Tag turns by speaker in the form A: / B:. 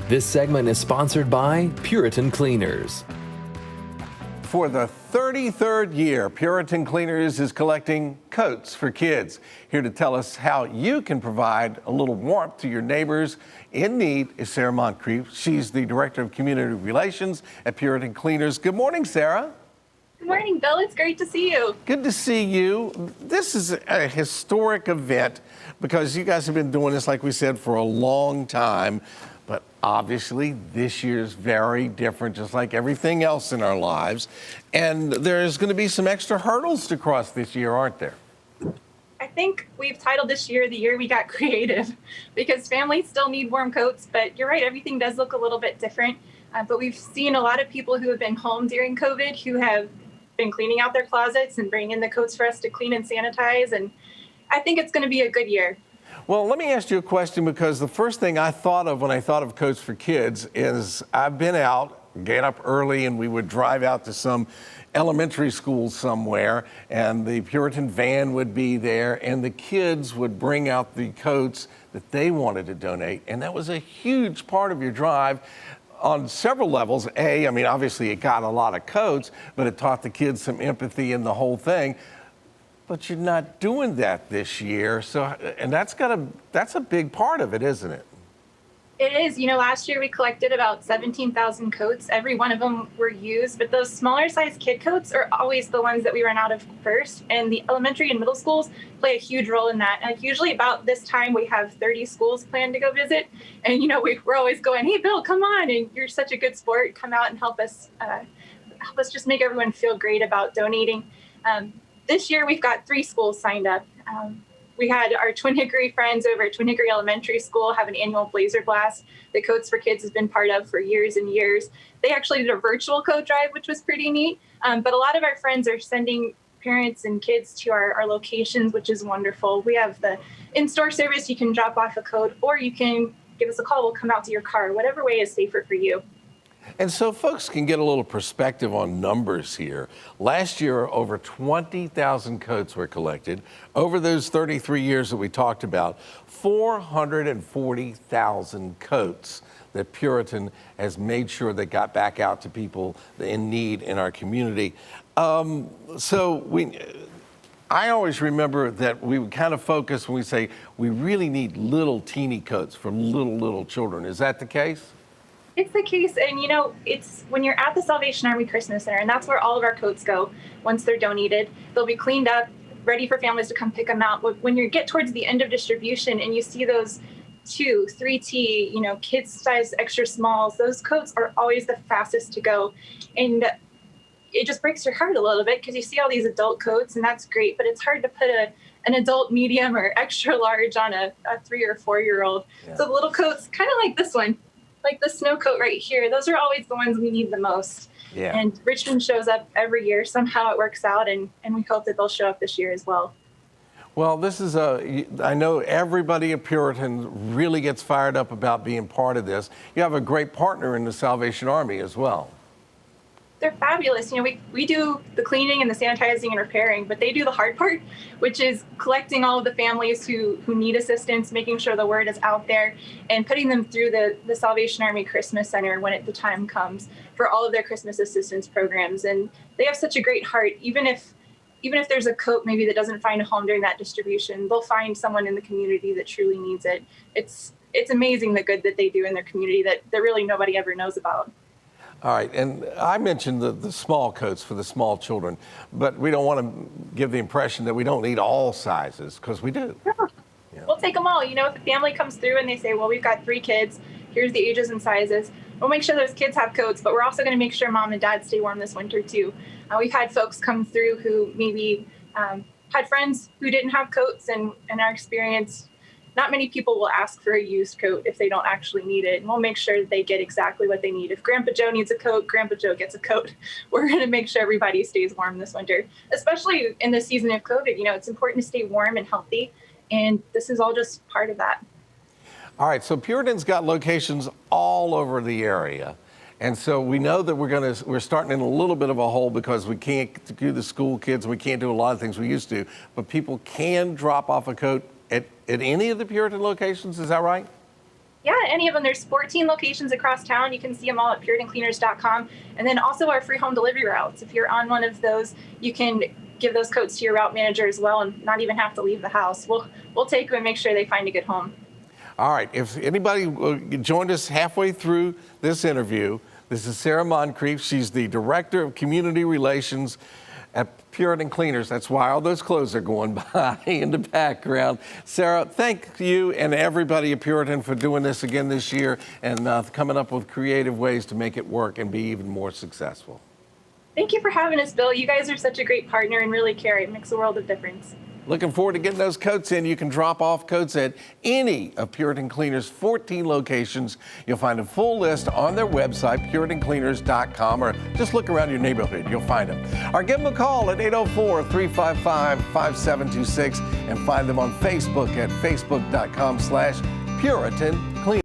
A: This segment is sponsored by Puritan Cleaners.
B: For the 33rd year, Puritan Cleaners is collecting coats for kids. Here to tell us how you can provide a little warmth to your neighbors in need is Sarah Moncrieff. She's the Director of Community Relations at Puritan Cleaners. Good morning, Sarah.
C: Good morning, Bill. It's great to see you.
B: Good to see you. This is a historic event because you guys have been doing this, like we said, for a long time. But obviously, this year's very different, just like everything else in our lives. And there's going to be some extra hurdles to cross this year, aren't there?
C: I think we've titled this year the year we got creative because families still need warm coats. But you're right, everything does look a little bit different. But we've seen a lot of people who have been home during COVID who have been cleaning out their closets and bringing in the coats for us to clean and sanitize. And I think it's going to be a good year.
B: Well, let me ask you a question, because the first thing I thought of when I thought of coats for kids is I've been out, get up early, and we would drive out to some elementary school somewhere, and the Puritan van would be there, and the kids would bring out the coats that they wanted to donate. And that was a huge part of your drive on several levels. I mean, obviously it got a lot of coats, but it taught the kids some empathy in the whole thing. But you're not doing that this year, and that's a big part of it, isn't it?
C: It is. You know, last year we collected about 17,000 coats. Every one of them were used, but those smaller size kid coats are always the ones that we run out of first. And the elementary and middle schools play a huge role in that. And usually about this time we have 30 schools planned to go visit. And, you know, we're always going, hey, Bill, come on. And you're such a good sport. Come out and help us just make everyone feel great about donating. This year, we've got 3 schools signed up. We had our Twin Hickory friends over at Twin Hickory Elementary School have an annual Blazer Blast that Coats for Kids has been part of for years and years. They actually did a virtual coat drive, which was pretty neat. But a lot of our friends are sending parents and kids to our locations, which is wonderful. We have the in-store service. You can drop off a coat, or you can give us a call. We'll come out to your car, whatever way is safer for you.
B: And so folks can get a little perspective on numbers here. Last year, over 20,000 coats were collected. Over those 33 years that we talked about, 440,000 coats that Puritan has made sure they got back out to people in need in our community. I always remember that we would kind of focus when we say we really need little teeny coats for little children. Is that the case?
C: It's the case, and you know, it's when you're at the Salvation Army Christmas Center, and that's where all of our coats go once they're donated. They'll be cleaned up, ready for families to come pick them out. But when you get towards the end of distribution and you see those 2, 3T, you know, kids size extra smalls, those coats are always the fastest to go. And it just breaks your heart a little bit because you see all these adult coats, and that's great, but it's hard to put an adult medium or extra large on a 3 or 4-year-old. Yeah. So the little coats, kind of like this one, like the snow coat right here, those are always the ones we need the most. Yeah. And Richmond shows up every year. Somehow it works out, and we hope that they'll show up this year as well.
B: Well, this is I know everybody at Puritan really gets fired up about being part of this. You have a great partner in the Salvation Army as well.
C: They're fabulous. You know, we do the cleaning and the sanitizing and repairing, but they do the hard part, which is collecting all of the families who need assistance, making sure the word is out there, and putting them through the Salvation Army Christmas Center when the time comes for all of their Christmas assistance programs. And they have such a great heart. Even if there's a coat maybe that doesn't find a home during that distribution, they'll find someone in the community that truly needs it. It's amazing the good that they do in their community that really nobody ever knows about.
B: All right, and I mentioned the small coats for the small children, but we don't want to give the impression that we don't need all sizes, because we do.
C: Yeah. Yeah. We'll take them all. You know, if a family comes through and they say, well, we've got 3 kids, here's the ages and sizes, we'll make sure those kids have coats, but we're also going to make sure mom and dad stay warm this winter too. We've had folks come through who maybe had friends who didn't have coats, and in our experience, not many people will ask for a used coat if they don't actually need it. And we'll make sure that they get exactly what they need. If Grandpa Joe needs a coat, Grandpa Joe gets a coat. We're going to make sure everybody stays warm this winter, especially in the season of COVID. You know, it's important to stay warm and healthy, and this is all just part of that.
B: All right, so Puritan's got locations all over the area. And so we know that we're starting in a little bit of a hole because we can't do the school kids. We can't do a lot of things we used to, but people can drop off a coat at any of the Puritan locations. Is that right?
C: Yeah, any of them. There's 14 locations across town. You can see them all at PuritanCleaners.com. And then also our free home delivery routes. If you're on one of those, you can give those coats to your route manager as well and not even have to leave the house. We'll take them and make sure they find a good home.
B: All right, if anybody joined us halfway through this interview, this is Sarah Moncrieff. She's the Director of Community Relations at Puritan Cleaners. That's why all those clothes are going by in the background. Sarah, thank you and everybody at Puritan for doing this again this year and coming up with creative ways to make it work and be even more successful.
C: Thank you for having us, Bill. You guys are such a great partner and really care. It makes a world of difference.
B: Looking forward to getting those coats in. You can drop off coats at any of Puritan Cleaners' 14 locations. You'll find a full list on their website, PuritanCleaners.com, or just look around your neighborhood. You'll find them. Or give them a call at 804-355-5726 and find them on Facebook at facebook.com/PuritanCleaners.